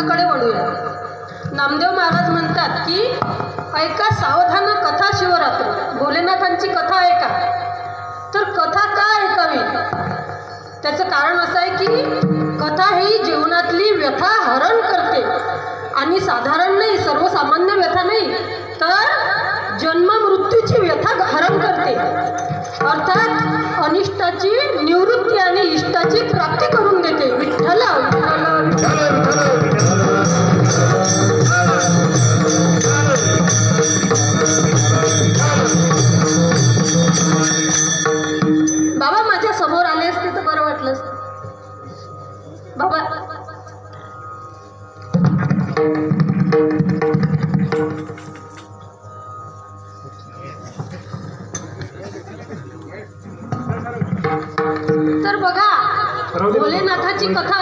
नामदेवांकडे वळूया. नामदेव महाराज म्हणतात की ऐका सावधान कथा शिवरात्र. भोलेनाथांची कथा ऐका. तर कथा का ऐकावी? त्याचं कारण असं आहे की कथा ही जीवनातली व्यथा हरण करते. आणि साधारण नाही, सर्वसामान्य व्यथा नाही, तर जन्म मृत्यूची व्यथा हरण करते. अर्थात अनिष्टाची निवृत्ती आणि इष्टाची प्राप्ती करून देते. विठ्ठल बाबा माझ्या समोर आले असते तर बरं वाटलं असतं. बाबा तर बघा, भोलेनाथाची कथा